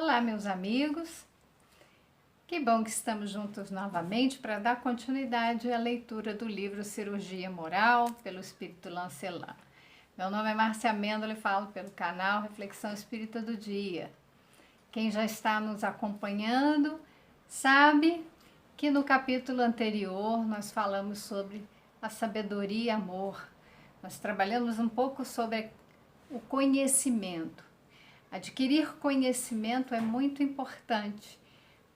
Olá, meus amigos. Que bom que estamos juntos novamente para dar continuidade à leitura do livro Cirurgia Moral, pelo Espírito Lancelin. Meu nome é Márcia Mendola e falo pelo canal Reflexão Espírita do Dia. Quem já está nos acompanhando sabe que no capítulo anterior nós falamos sobre a sabedoria e amor. Nós trabalhamos um pouco sobre o conhecimento. Adquirir conhecimento é muito importante,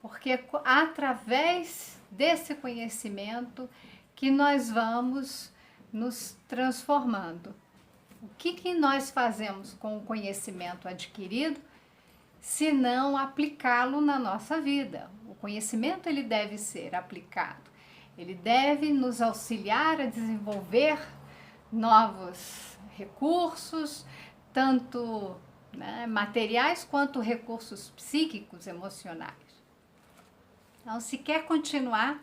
porque é através desse conhecimento que nós vamos nos transformando. O que nós fazemos com o conhecimento adquirido, se não aplicá-lo na nossa vida? O conhecimento ele deve ser aplicado, ele deve nos auxiliar a desenvolver novos recursos, tanto materiais quanto recursos psíquicos, emocionais. Então, se quer continuar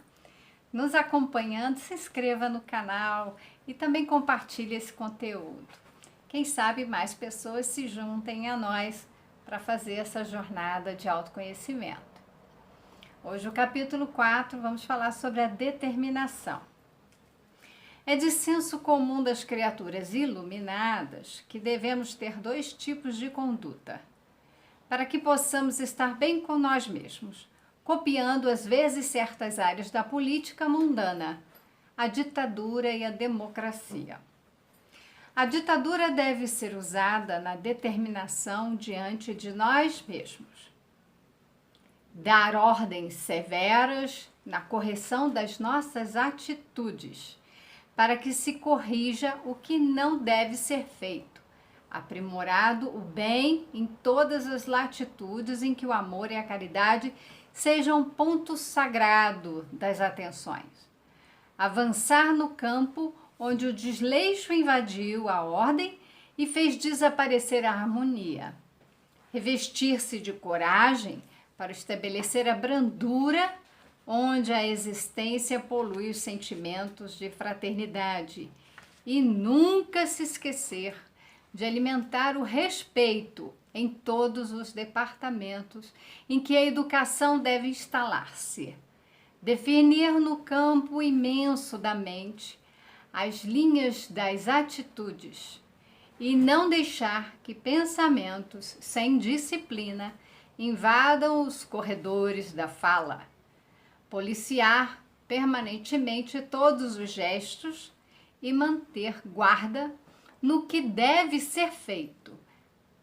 nos acompanhando, se inscreva no canal e também compartilhe esse conteúdo. Quem sabe mais pessoas se juntem a nós para fazer essa jornada de autoconhecimento. Hoje, o capítulo 4, vamos falar sobre a determinação. É de senso comum das criaturas iluminadas que devemos ter dois tipos de conduta, para que possamos estar bem com nós mesmos, copiando às vezes certas áreas da política mundana, a ditadura e a democracia. A ditadura deve ser usada na determinação diante de nós mesmos, dar ordens severas na correção das nossas atitudes, para que se corrija o que não deve ser feito, aprimorado o bem em todas as latitudes em que o amor e a caridade sejam ponto sagrado das atenções. Avançar no campo onde o desleixo invadiu a ordem e fez desaparecer a harmonia. Revestir-se de coragem para estabelecer a brandura onde a existência polui os sentimentos de fraternidade, e nunca se esquecer de alimentar o respeito em todos os departamentos em que a educação deve instalar-se. Definir no campo imenso da mente as linhas das atitudes e não deixar que pensamentos sem disciplina invadam os corredores da fala. Policiar permanentemente todos os gestos e manter guarda no que deve ser feito.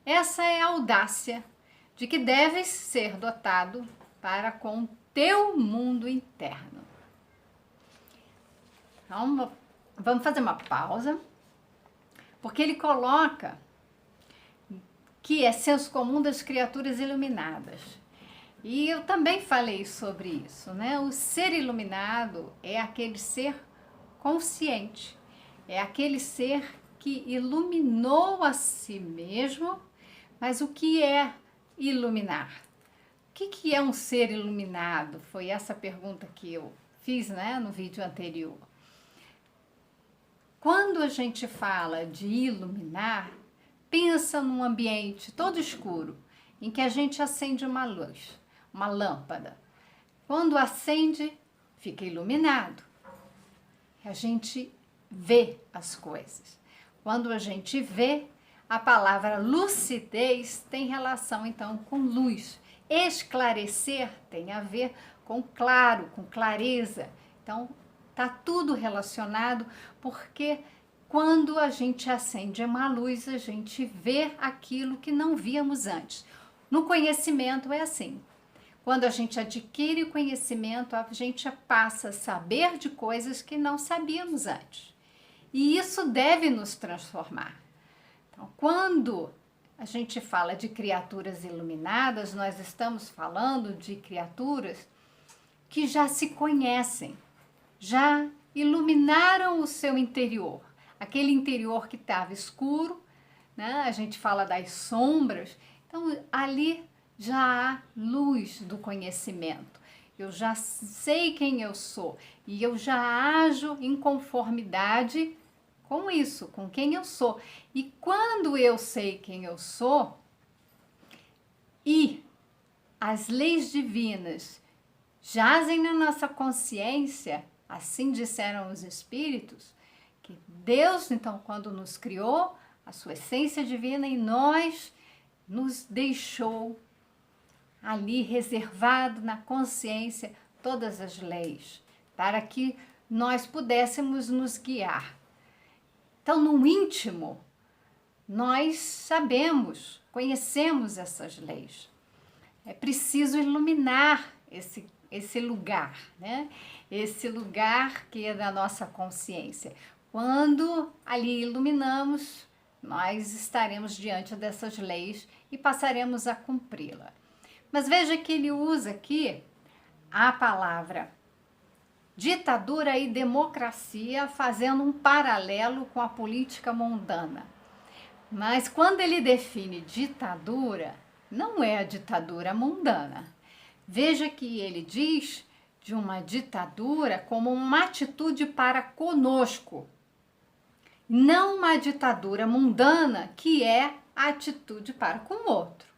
Essa é a audácia de que deves ser dotado para com teu mundo interno. Então, vamos fazer uma pausa, porque ele coloca que é senso comum das criaturas iluminadas. E eu também falei sobre isso, né? O ser iluminado é aquele ser consciente, é aquele ser que iluminou a si mesmo. Mas o que é iluminar? O que é um ser iluminado? Foi essa pergunta que eu fiz, né, no vídeo anterior. Quando a gente fala de iluminar, pensa num ambiente todo escuro, em que a gente acende uma luz, uma lâmpada. Quando acende, fica iluminado. A gente vê as coisas. Quando a gente vê, a palavra lucidez tem relação, então, com luz. Esclarecer tem a ver com claro, com clareza. Então, está tudo relacionado, porque quando a gente acende uma luz, a gente vê aquilo que não víamos antes. No conhecimento é assim. Quando a gente adquire o conhecimento, a gente passa a saber de coisas que não sabíamos antes. E isso deve nos transformar. Então, quando a gente fala de criaturas iluminadas, nós estamos falando de criaturas que já se conhecem, já iluminaram o seu interior. Aquele interior que estava escuro, né? A gente fala das sombras. Então, ali já há luz do conhecimento. Eu já sei quem eu sou e eu já ajo em conformidade com isso, com quem eu sou. E quando eu sei quem eu sou e as leis divinas jazem na nossa consciência, assim disseram os espíritos, que Deus, então, quando nos criou, a sua essência divina em nós, nos deixou ali reservado na consciência todas as leis, para que nós pudéssemos nos guiar. Então, no íntimo, nós sabemos, conhecemos essas leis. É preciso iluminar esse lugar, né? Esse lugar que é da nossa consciência. Quando ali iluminamos, nós estaremos diante dessas leis e passaremos a cumpri-la. Mas veja que ele usa aqui a palavra ditadura e democracia, fazendo um paralelo com a política mundana. Mas quando ele define ditadura, não é a ditadura mundana. Veja que ele diz de uma ditadura como uma atitude para conosco, não uma ditadura mundana que é a atitude para com o outro.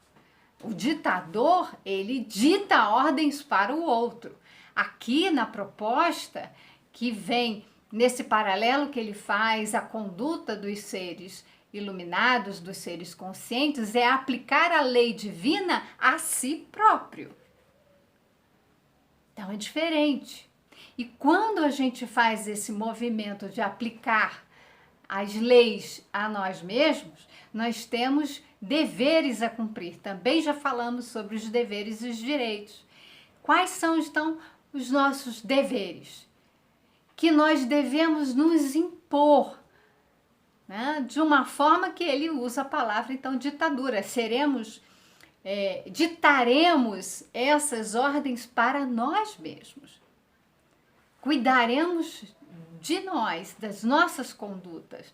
O ditador, ele dita ordens para o outro. Aqui na proposta que vem nesse paralelo que ele faz, a conduta dos seres iluminados, dos seres conscientes, é aplicar a lei divina a si próprio. Então é diferente. E quando a gente faz esse movimento de aplicar as leis a nós mesmos, nós temos deveres a cumprir. Também já falamos sobre os deveres e os direitos. Quais são, então, os nossos deveres? Que nós devemos nos impor, né? De uma forma que ele usa a palavra, então, ditadura. Ditaremos essas ordens para nós mesmos. Cuidaremos de nós, das nossas condutas.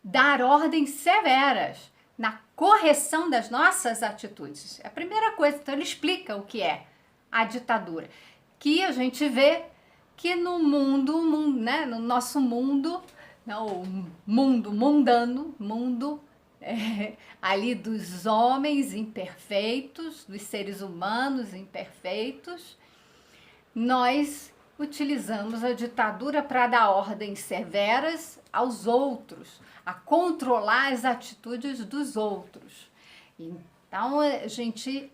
Dar ordens severas na correção das nossas atitudes. É a primeira coisa. Então, ele explica o que é a ditadura. Que a gente vê que no mundo, né, no nosso mundo, não, o mundo mundano, ali dos homens imperfeitos, dos seres humanos imperfeitos, nós utilizamos a ditadura para dar ordens severas aos outros, a controlar as atitudes dos outros. Então, a gente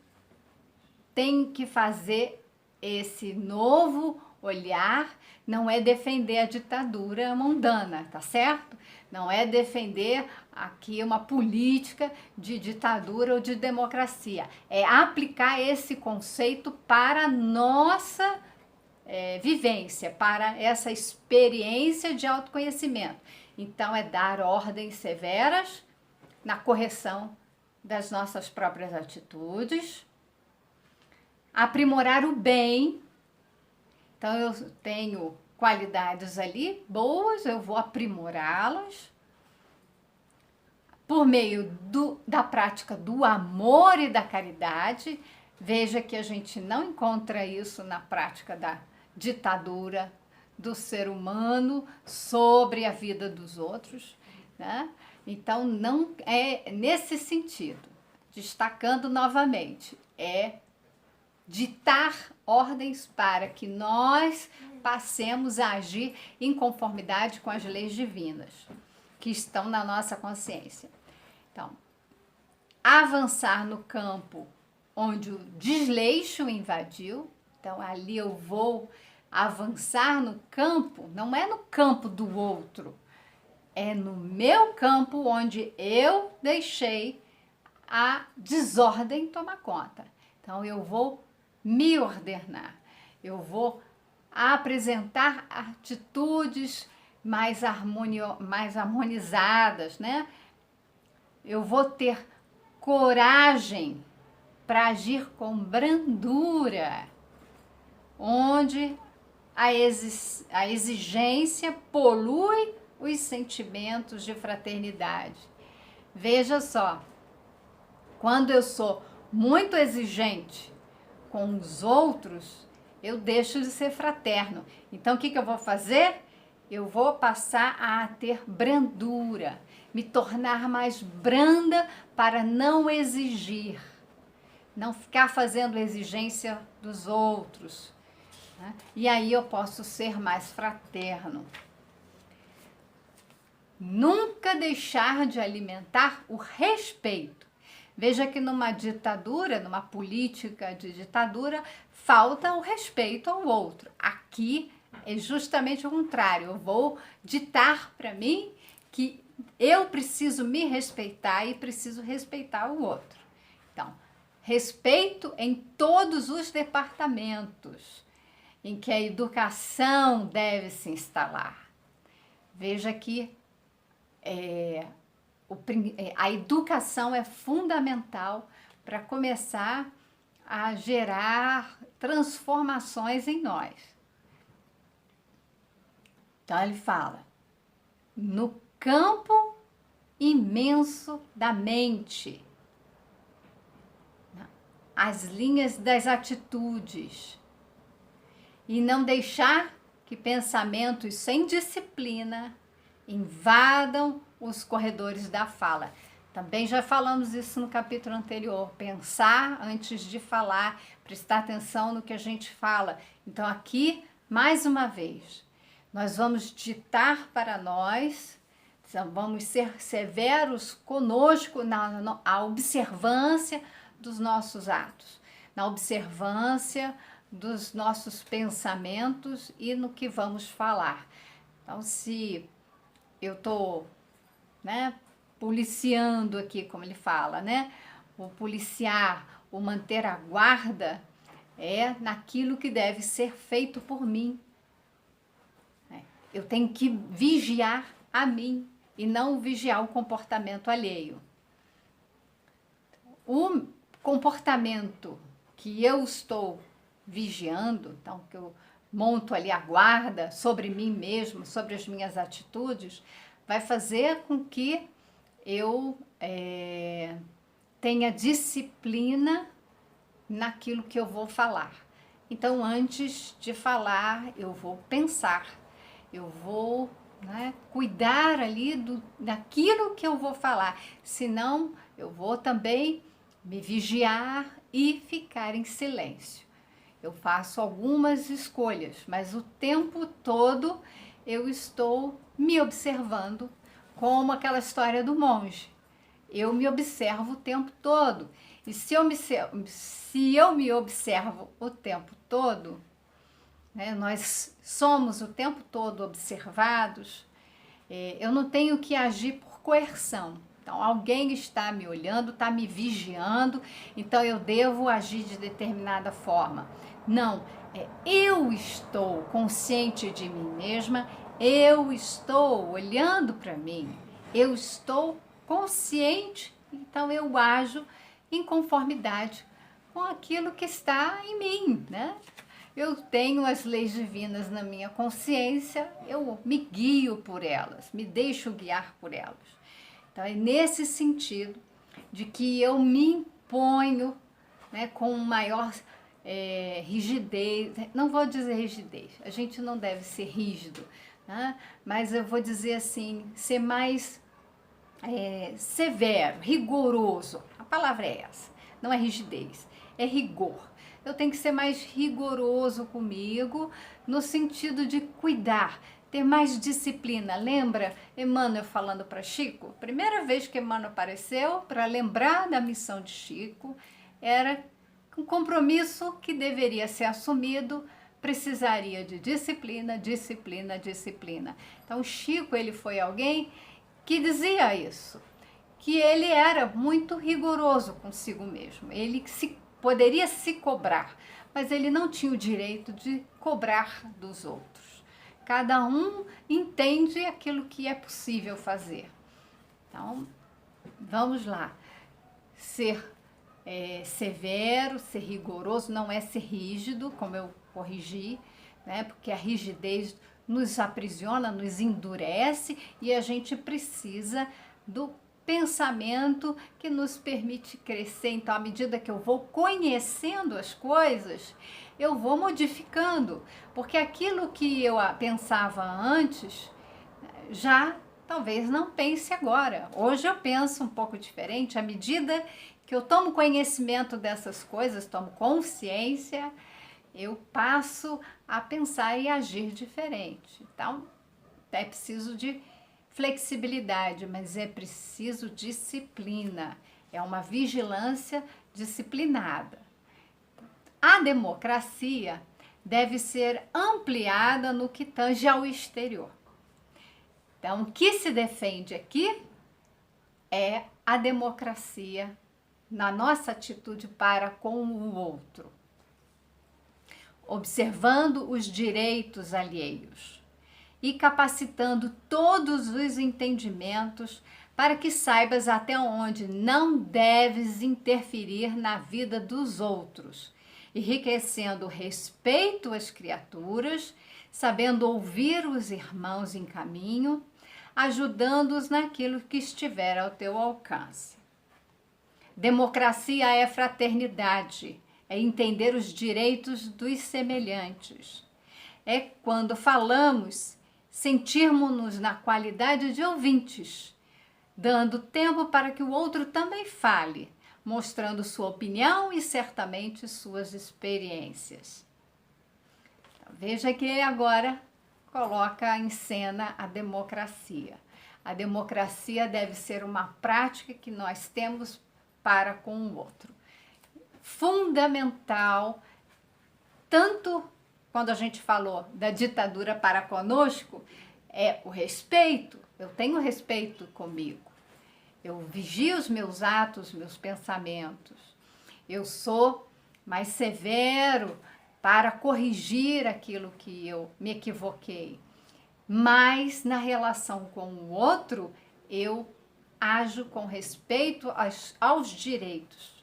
tem que fazer esse novo olhar, não é defender a ditadura mundana, tá certo? Não é defender aqui uma política de ditadura ou de democracia. É aplicar esse conceito para a nossa vivência, para essa experiência de autoconhecimento. Então, é dar ordens severas na correção das nossas próprias atitudes, aprimorar o bem. Então, eu tenho qualidades ali boas, eu vou aprimorá-las por meio da prática do amor e da caridade. Veja que a gente não encontra isso na prática da ditadura do ser humano sobre a vida dos outros, né? Então, não é nesse sentido, destacando novamente, é ditar ordens para que nós passemos a agir em conformidade com as leis divinas que estão na nossa consciência. Então, avançar no campo onde o desleixo invadiu. Então, ali eu vou avançar no campo, não é no campo do outro, é no meu campo onde eu deixei a desordem tomar conta. Então, eu vou me ordenar, eu vou apresentar atitudes mais harmonizadas, né? Eu vou ter coragem para agir com brandura, onde a exigência polui os sentimentos de fraternidade. Veja só, quando eu sou muito exigente com os outros, eu deixo de ser fraterno. Então, o que eu vou fazer? Eu vou passar a ter brandura, me tornar mais branda para não exigir, não ficar fazendo exigência dos outros, né? E aí eu posso ser mais fraterno. Nunca deixar de alimentar o respeito. Veja que numa ditadura, numa política de ditadura, falta o respeito ao outro. Aqui é justamente o contrário. Eu vou ditar para mim que eu preciso me respeitar e preciso respeitar o outro. Então, respeito em todos os departamentos em que a educação deve se instalar. Veja que a educação é fundamental para começar a gerar transformações em nós. Então ele fala, no campo imenso da mente, as linhas das atitudes, e não deixar que pensamentos sem disciplina invadam os corredores da fala. Também já falamos isso no capítulo anterior. Pensar antes de falar, prestar atenção no que a gente fala. Então aqui, mais uma vez, nós vamos ditar para nós, vamos ser severos conosco na observância dos nossos atos, na observância dos nossos pensamentos e no que vamos falar. Então, se eu estou, né, policiando aqui, como ele fala, né? O policiar, o manter a guarda é naquilo que deve ser feito por mim. Eu tenho que vigiar a mim e não vigiar o comportamento alheio. O comportamento que eu estou vigiando, então que eu monto ali a guarda sobre mim mesmo, sobre as minhas atitudes, vai fazer com que eu tenha disciplina naquilo que eu vou falar. Então, antes de falar, eu vou pensar, eu vou, né, cuidar ali daquilo que eu vou falar, senão eu vou também me vigiar e ficar em silêncio. Eu faço algumas escolhas, mas o tempo todo eu estou me observando, como aquela história do monge. Eu me observo o tempo todo. E se eu me observo o tempo todo, né, nós somos o tempo todo observados, eu não tenho que agir por coerção. Então, alguém está me olhando, está me vigiando, então eu devo agir de determinada forma. Não, eu estou consciente de mim mesma, eu estou olhando para mim, eu estou consciente, então eu ajo em conformidade com aquilo que está em mim, né? Eu tenho as leis divinas na minha consciência, eu me guio por elas, me deixo guiar por elas. Então, é nesse sentido de que eu me imponho, né, com maior rigidez, não vou dizer rigidez, a gente não deve ser rígido, né? Mas eu vou dizer assim, ser mais severo, rigoroso, a palavra é essa, não é rigidez, é rigor. Eu tenho que ser mais rigoroso comigo, no sentido de cuidar, ter mais disciplina. Lembra Emmanuel falando para Chico? Primeira vez que Emmanuel apareceu, para lembrar da missão de Chico, era um compromisso que deveria ser assumido, precisaria de disciplina, disciplina, disciplina. Então Chico, ele foi alguém que dizia isso, que ele era muito rigoroso consigo mesmo, ele poderia se cobrar, mas ele não tinha o direito de cobrar dos outros. Cada um entende aquilo que é possível fazer. Então, vamos lá. Ser severo, ser rigoroso, não é ser rígido, como eu corrigi, né? Porque a rigidez nos aprisiona, nos endurece e a gente precisa do pensamento que nos permite crescer. Então, à medida que eu vou conhecendo as coisas, eu vou modificando, porque aquilo que eu pensava antes, já talvez não pense agora. Hoje eu penso um pouco diferente à medida que eu tomo conhecimento dessas coisas, tomo consciência, eu passo a pensar e agir diferente. Então, é preciso de flexibilidade, mas é preciso disciplina. É uma vigilância disciplinada. A democracia deve ser ampliada no que tange ao exterior. Então, o que se defende aqui é a democracia na nossa atitude para com o outro, observando os direitos alheios e capacitando todos os entendimentos para que saibas até onde não deves interferir na vida dos outros, enriquecendo o respeito às criaturas, sabendo ouvir os irmãos em caminho, ajudando-os naquilo que estiver ao teu alcance. Democracia é fraternidade, é entender os direitos dos semelhantes. É quando falamos, sentirmos-nos na qualidade de ouvintes, dando tempo para que o outro também fale, mostrando sua opinião e certamente suas experiências. Veja que ele agora coloca em cena a democracia. A democracia deve ser uma prática que nós temos para com o outro. Fundamental, tanto quando a gente falou da ditadura para conosco, é o respeito. Eu tenho respeito comigo. Eu vigio os meus atos, meus pensamentos. Eu sou mais severo para corrigir aquilo que eu me equivoquei. Mas na relação com o outro, eu ajo com respeito aos direitos.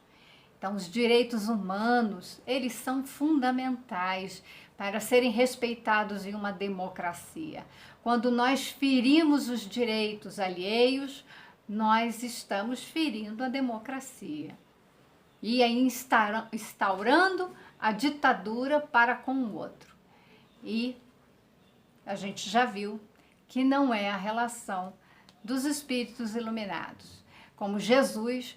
Então, os direitos humanos, eles são fundamentais para serem respeitados em uma democracia. Quando nós ferimos os direitos alheios, nós estamos ferindo a democracia. E aí instaurando a ditadura para com o outro. E a gente já viu que não é a relação dos espíritos iluminados. Como Jesus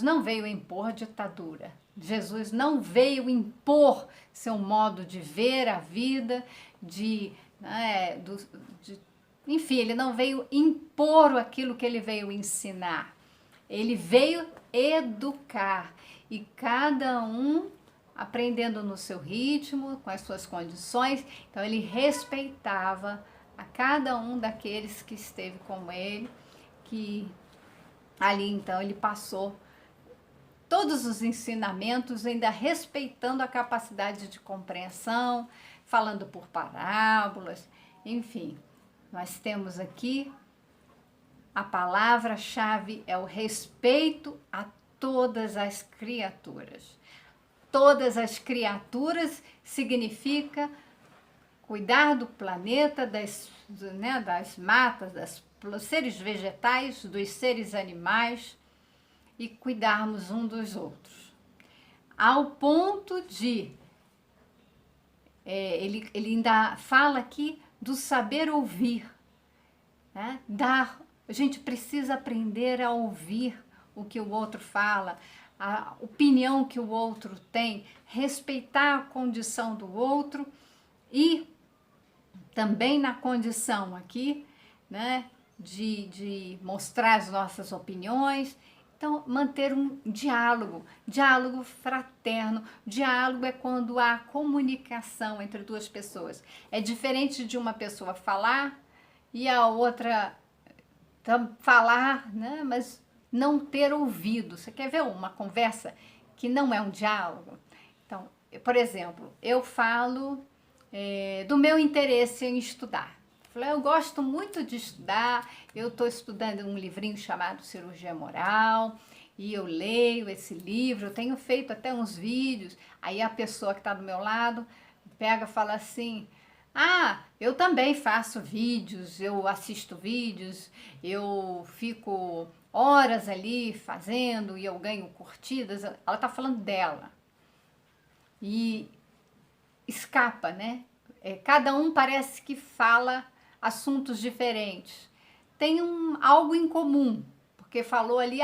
não veio impor ditadura. Jesus não veio impor seu modo de ver a vida, enfim, ele não veio impor aquilo que ele veio ensinar. Ele veio educar e cada um aprendendo no seu ritmo, com as suas condições. Então ele respeitava a cada um daqueles que esteve com ele, que ali então ele passou todos os ensinamentos, ainda respeitando a capacidade de compreensão, falando por parábolas, enfim. Nós temos aqui a palavra-chave é o respeito a todas as criaturas. Todas as criaturas significa cuidar do planeta, das matas, dos seres vegetais, dos seres animais e cuidarmos um dos outros. Ao ponto de, ele ainda fala aqui do saber ouvir, né? A gente precisa aprender a ouvir o que o outro fala, a opinião que o outro tem, respeitar a condição do outro e também na condição aqui, né, de mostrar as nossas opiniões. Então, manter um diálogo fraterno. Diálogo é quando há comunicação entre duas pessoas. É diferente de uma pessoa falar e a outra falar, né, mas não ter ouvido. Você quer ver uma conversa que não é um diálogo? Então, por exemplo, eu falo do meu interesse em estudar. Eu gosto muito de estudar, eu estou estudando um livrinho chamado Cirurgia Moral, e eu leio esse livro, eu tenho feito até uns vídeos, aí a pessoa que está do meu lado pega e fala assim, eu também faço vídeos, eu assisto vídeos, eu fico horas ali fazendo e eu ganho curtidas. Ela está falando dela. E escapa, né? Cada um parece que fala assuntos diferentes. Tem algo em comum, porque falou ali,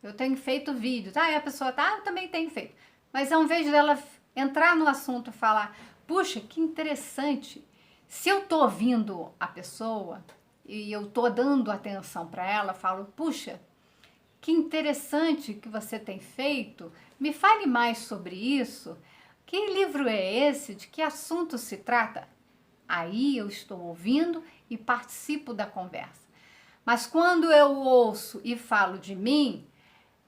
eu tenho feito vídeos. Aí a pessoa eu também tenho feito. Mas ao invés dela entrar no assunto e falar, puxa, que interessante. Se eu tô ouvindo a pessoa e eu tô dando atenção para ela, falo, puxa, que interessante que você tem feito. Me fale mais sobre isso. Que livro é esse? De que assunto se trata? Aí eu estou ouvindo e participo da conversa. Mas quando eu ouço e falo de mim,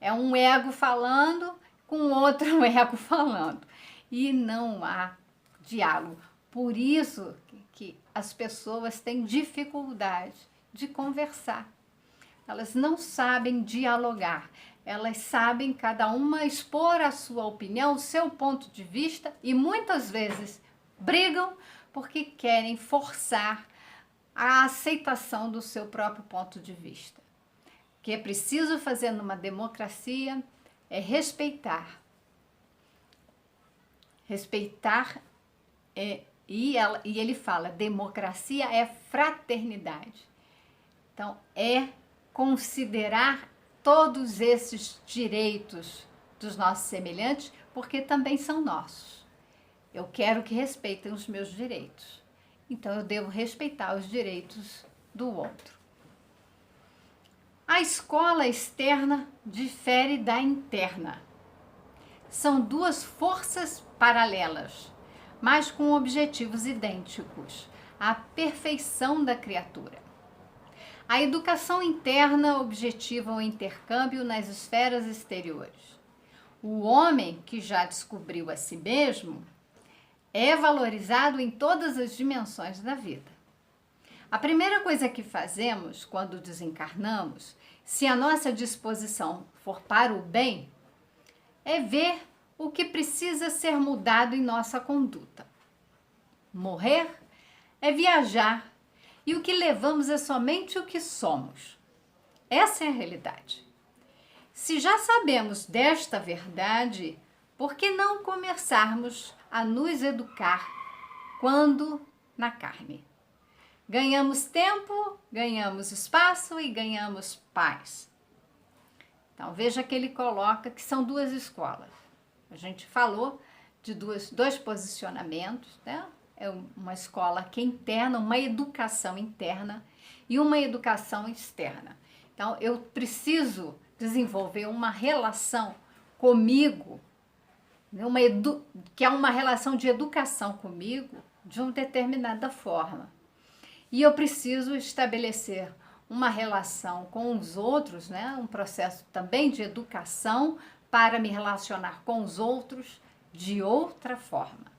é um ego falando com outro ego falando. E não há diálogo. Por isso que as pessoas têm dificuldade de conversar. Elas não sabem dialogar. Elas sabem cada uma expor a sua opinião, o seu ponto de vista e muitas vezes brigam porque querem forçar a aceitação do seu próprio ponto de vista. O que é preciso fazer numa democracia é respeitar. Respeitar e ele fala, democracia é fraternidade. Então, é considerar todos esses direitos dos nossos semelhantes, porque também são nossos. Eu quero que respeitem os meus direitos. Então, eu devo respeitar os direitos do outro. A escola externa difere da interna. São duas forças paralelas, mas com objetivos idênticos: a perfeição da criatura. A educação interna objetiva o intercâmbio nas esferas exteriores. O homem que já descobriu a si mesmo é valorizado em todas as dimensões da vida. A primeira coisa que fazemos quando desencarnamos, se a nossa disposição for para o bem, é ver o que precisa ser mudado em nossa conduta. Morrer é viajar e o que levamos é somente o que somos. Essa é a realidade. Se já sabemos desta verdade, por que não começarmos a nos educar quando na carne? Ganhamos tempo, ganhamos espaço e ganhamos paz. Então, veja que ele coloca que são duas escolas. A gente falou de dois posicionamentos, né? É uma escola que é interna, uma educação interna e uma educação externa. Então, eu preciso desenvolver uma relação comigo, né? Que é uma relação de educação comigo de uma determinada forma. E eu preciso estabelecer uma relação com os outros, né? Um processo também de educação para me relacionar com os outros de outra forma.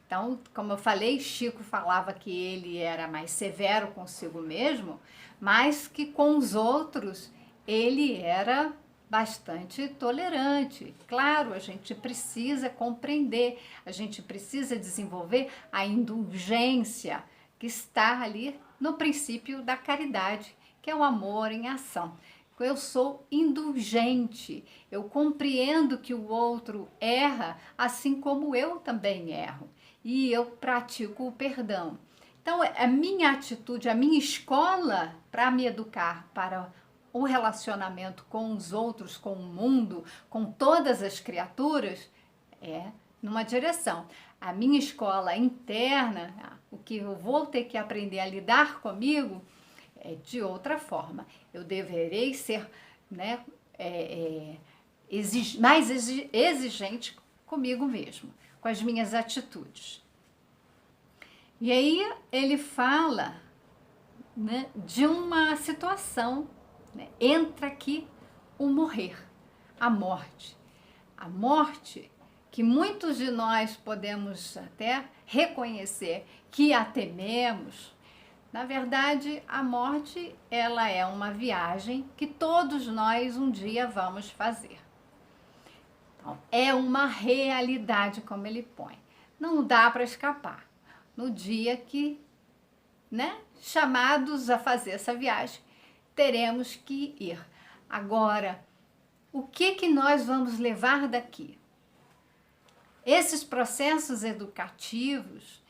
Então, como eu falei, Chico falava que ele era mais severo consigo mesmo, mas que com os outros ele era bastante tolerante. Claro, a gente precisa compreender, a gente precisa desenvolver a indulgência que está ali no princípio da caridade, que é o amor em ação. Eu sou indulgente, eu compreendo que o outro erra, assim como eu também erro, e eu pratico o perdão. Então, a minha atitude, a minha escola para me educar para o relacionamento com os outros, com o mundo, com todas as criaturas, é numa direção. A minha escola interna, o que eu vou ter que aprender a lidar comigo, é de outra forma. Eu deverei ser, né, mais exigente comigo mesmo, com as minhas atitudes. E aí ele fala, né, de uma situação, né, entra aqui o morrer, a morte. A morte que muitos de nós podemos até reconhecer que a tememos. Na verdade, a morte, ela é uma viagem que todos nós um dia vamos fazer. Então, é uma realidade, como ele põe. Não dá para escapar. No dia que, né, chamados a fazer essa viagem, teremos que ir. Agora, o que nós vamos levar daqui? Esses processos educativos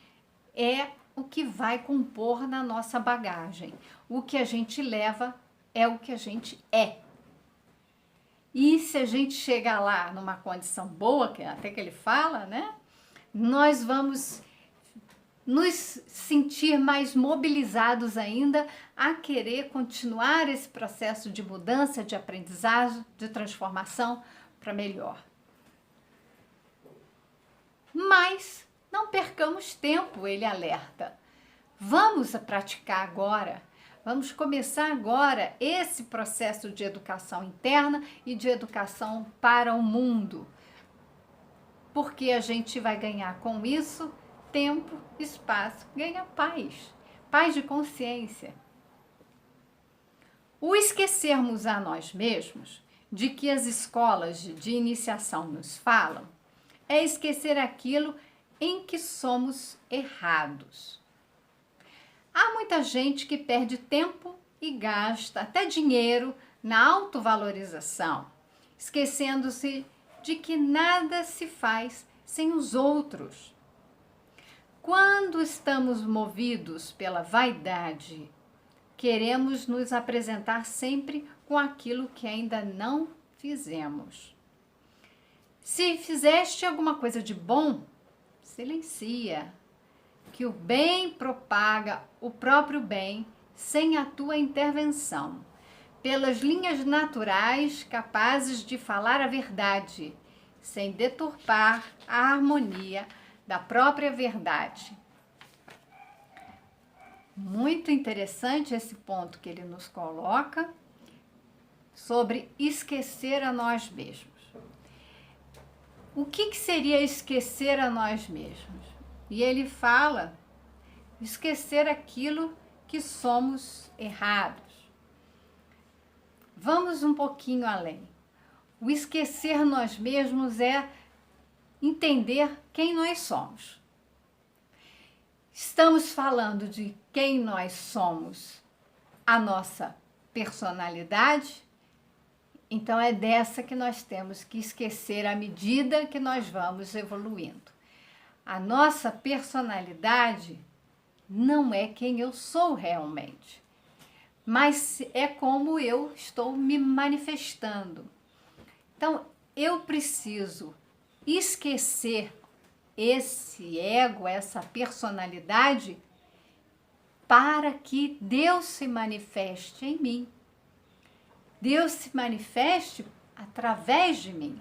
é o que vai compor na nossa bagagem. O que a gente leva é o que a gente é. E se a gente chegar lá numa condição boa, que até que ele fala, né? Nós vamos nos sentir mais mobilizados ainda a querer continuar esse processo de mudança, de aprendizagem, de transformação para melhor. Mas não percamos tempo, ele alerta. Vamos praticar agora. Vamos começar agora esse processo de educação interna e de educação para o mundo. Porque a gente vai ganhar com isso tempo, espaço, ganha paz, paz de consciência. O esquecermos a nós mesmos de que as escolas de iniciação nos falam é esquecer aquilo em que somos errados. Há muita gente que perde tempo e gasta até dinheiro na autovalorização, esquecendo-se de que nada se faz sem os outros. Quando estamos movidos pela vaidade, queremos nos apresentar sempre com aquilo que ainda não fizemos. Se fizeste alguma coisa de bom, silencia, que o bem propaga o próprio bem sem a tua intervenção, pelas linhas naturais capazes de falar a verdade, sem deturpar a harmonia da própria verdade. Muito interessante esse ponto que ele nos coloca sobre esquecer a nós mesmos. O que seria esquecer a nós mesmos? E ele fala esquecer aquilo que somos errados. Vamos um pouquinho além. O esquecer nós mesmos é entender quem nós somos. Estamos falando de quem nós somos, a nossa personalidade. Então é dessa que nós temos que esquecer à medida que nós vamos evoluindo. A nossa personalidade não é quem eu sou realmente, mas é como eu estou me manifestando. Então, eu preciso esquecer esse ego, essa personalidade, para que Deus se manifeste em mim. Deus se manifeste através de mim.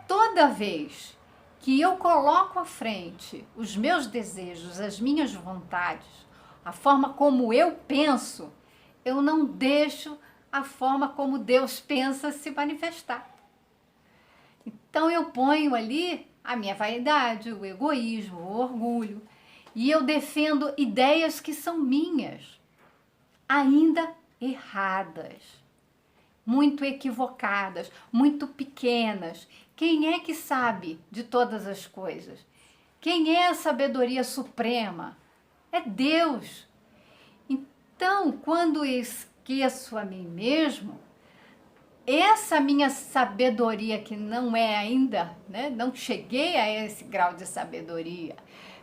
Toda vez que eu coloco à frente os meus desejos, as minhas vontades, a forma como eu penso, eu não deixo a forma como Deus pensa se manifestar. Então eu ponho ali a minha vaidade, o egoísmo, o orgulho, e eu defendo ideias que são minhas, ainda erradas, muito equivocadas, muito pequenas. Quem é que sabe de todas as coisas? Quem é a sabedoria suprema? É Deus. Então, quando eu esqueço a mim mesmo, essa minha sabedoria que não é ainda, né, não cheguei a esse grau de sabedoria,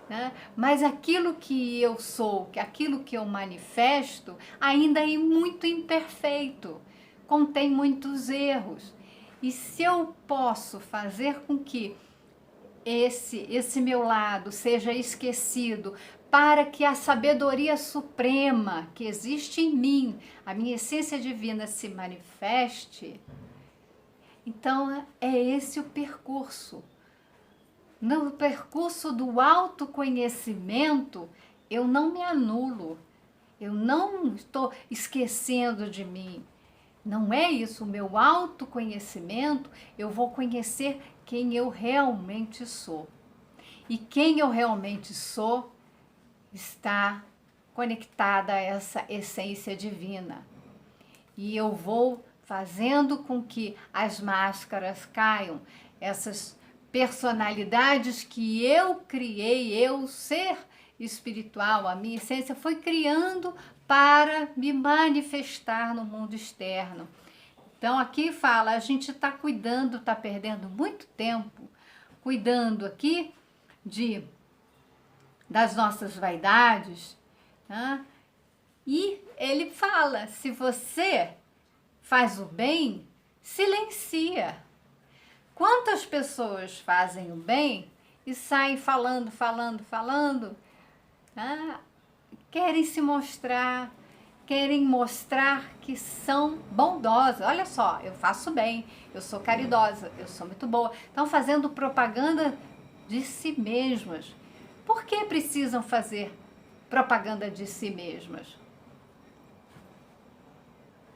né, mas aquilo que eu sou, que aquilo que eu manifesto, ainda é muito imperfeito, contém muitos erros. E se eu posso fazer com que esse meu lado seja esquecido, para que a sabedoria suprema que existe em mim, a minha essência divina, se manifeste, então é esse o percurso. No percurso do autoconhecimento, eu não me anulo, eu não estou esquecendo de mim. Não é isso, o meu autoconhecimento, eu vou conhecer quem eu realmente sou. E quem eu realmente sou está conectada a essa essência divina. E eu vou fazendo com que as máscaras caiam, essas personalidades que eu criei, eu, ser espiritual, a minha essência foi criando para me manifestar no mundo externo. Então aqui fala, a gente está cuidando, está perdendo muito tempo, cuidando aqui das nossas vaidades, tá? E ele fala, se você faz o bem, silencia. Quantas pessoas fazem o bem e saem falando, querem se mostrar, querem mostrar que são bondosas. Olha só, eu faço bem, eu sou caridosa, eu sou muito boa. Estão fazendo propaganda de si mesmas. Por que precisam fazer propaganda de si mesmas?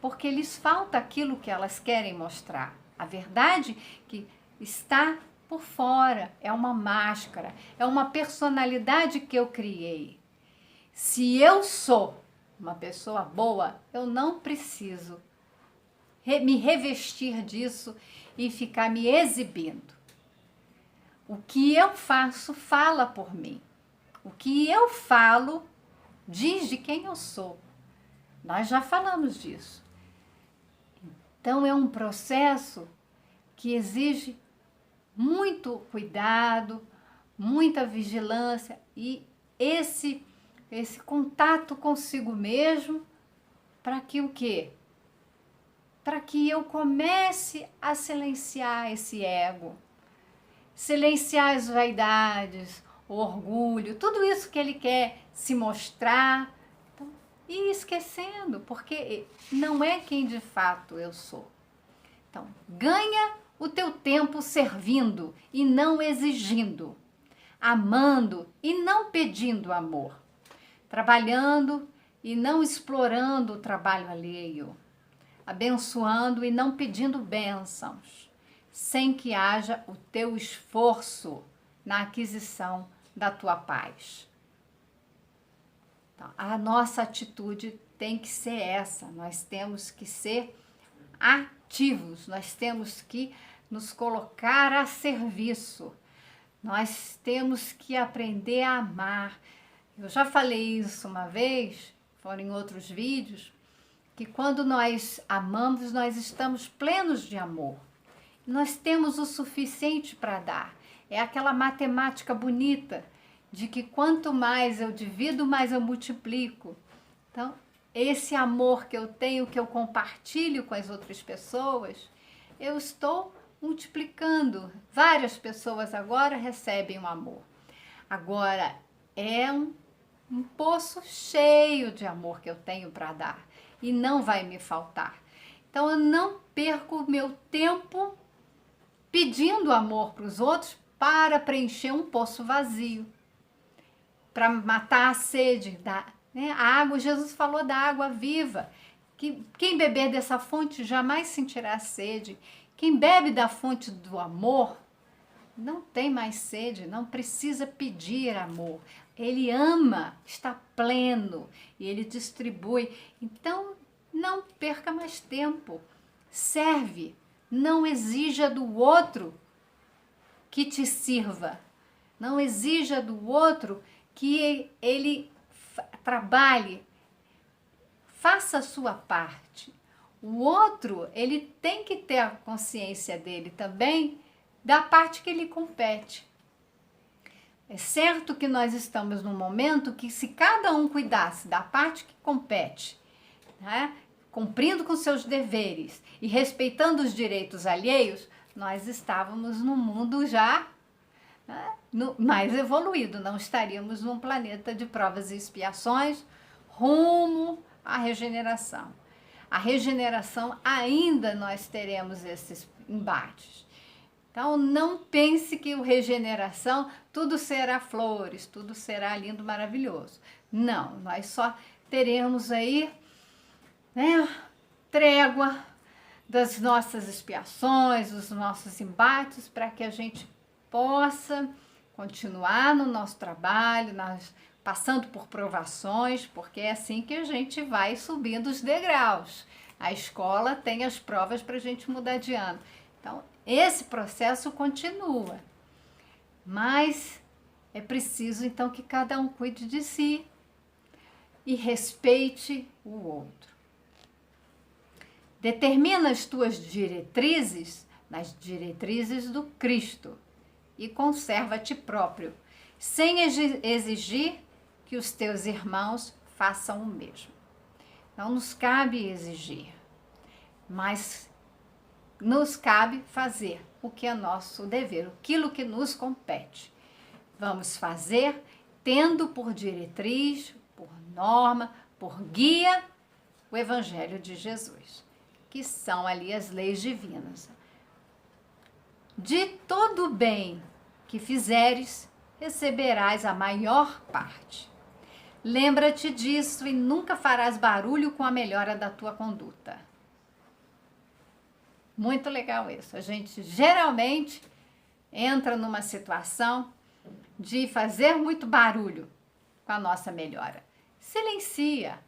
Porque lhes falta aquilo que elas querem mostrar. A verdade que está por fora, é uma máscara, é uma personalidade que eu criei. Se eu sou uma pessoa boa, eu não preciso me revestir disso e ficar me exibindo. O que eu faço fala por mim. O que eu falo diz de quem eu sou. Nós já falamos disso. Então é um processo que exige muito cuidado, muita vigilância e esse contato consigo mesmo, para que o quê? Para que eu comece a silenciar esse ego, silenciar as vaidades, o orgulho, tudo isso que ele quer se mostrar, então, e esquecendo, porque não é quem de fato eu sou. Então, ganha o teu tempo servindo e não exigindo, amando e não pedindo amor, trabalhando e não explorando o trabalho alheio, abençoando e não pedindo bênçãos, sem que haja o teu esforço na aquisição da tua paz. Então, a nossa atitude tem que ser essa, nós temos que ser ativos, nós temos que nos colocar a serviço, nós temos que aprender a amar. Eu já falei isso uma vez, foram em outros vídeos, que quando nós amamos, nós estamos plenos de amor. Nós temos o suficiente para dar. É aquela matemática bonita de que quanto mais eu divido, mais eu multiplico. Então, esse amor que eu tenho, que eu compartilho com as outras pessoas, eu estou multiplicando. Várias pessoas agora recebem o amor. Agora, é um poço cheio de amor que eu tenho para dar e não vai me faltar. Então, eu não perco o meu tempo pedindo amor para os outros para preencher um poço vazio, para matar a sede né? A água, Jesus falou da água viva, que quem beber dessa fonte jamais sentirá sede. Quem bebe da fonte do amor não tem mais sede, não precisa pedir amor. Ele ama, está pleno e ele distribui. Então, não perca mais tempo. Serve, não exija do outro que te sirva. Não exija do outro que ele trabalhe, faça a sua parte. O outro, ele tem que ter a consciência dele também da parte que lhe compete. É certo que nós estamos num momento que se cada um cuidasse da parte que compete, né, cumprindo com seus deveres e respeitando os direitos alheios, nós estávamos num mundo já mais evoluído, não estaríamos num planeta de provas e expiações rumo à regeneração. A regeneração ainda nós teremos esses embates. Então não pense que o regeneração tudo será flores, tudo será lindo, maravilhoso. Não, nós só teremos aí, né, trégua das nossas expiações, dos nossos embates, para que a gente possa continuar no nosso trabalho, passando por provações, porque é assim que a gente vai subindo os degraus. A escola tem as provas para a gente mudar de ano. Então, esse processo continua, mas é preciso, então, que cada um cuide de si e respeite o outro. Determina as tuas diretrizes nas diretrizes do Cristo e conserva a ti próprio, sem exigir que os teus irmãos façam o mesmo. Não nos cabe exigir, mas nos cabe fazer o que é nosso dever, aquilo que nos compete. Vamos fazer tendo por diretriz, por norma, por guia, o Evangelho de Jesus, que são ali as leis divinas. De todo o bem que fizeres, receberás a maior parte. Lembra-te disso e nunca farás barulho com a melhora da tua conduta. Muito legal isso. A gente geralmente entra numa situação de fazer muito barulho com a nossa melhora. Silencia,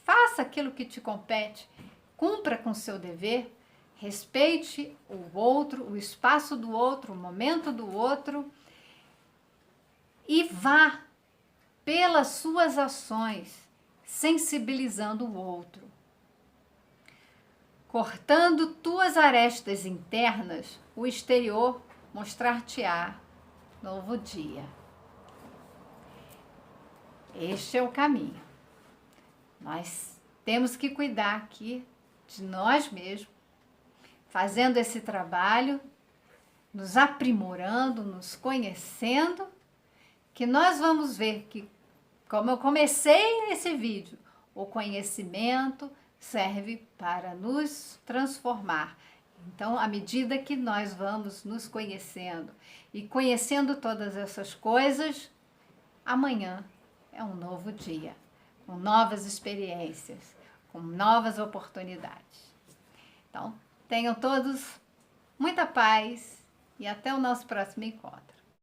faça aquilo que te compete, cumpra com o seu dever, respeite o outro, o espaço do outro, o momento do outro e vá pelas suas ações, sensibilizando o outro. Cortando tuas arestas internas, o exterior mostrar-te-á novo dia. Este é o caminho. Nós temos que cuidar aqui de nós mesmos, fazendo esse trabalho, nos aprimorando, nos conhecendo, que nós vamos ver que, como eu comecei nesse vídeo, o conhecimento serve para nos transformar. Então, à medida que nós vamos nos conhecendo e conhecendo todas essas coisas, amanhã é um novo dia, com novas experiências, com novas oportunidades. Então, tenham todos muita paz e até o nosso próximo encontro.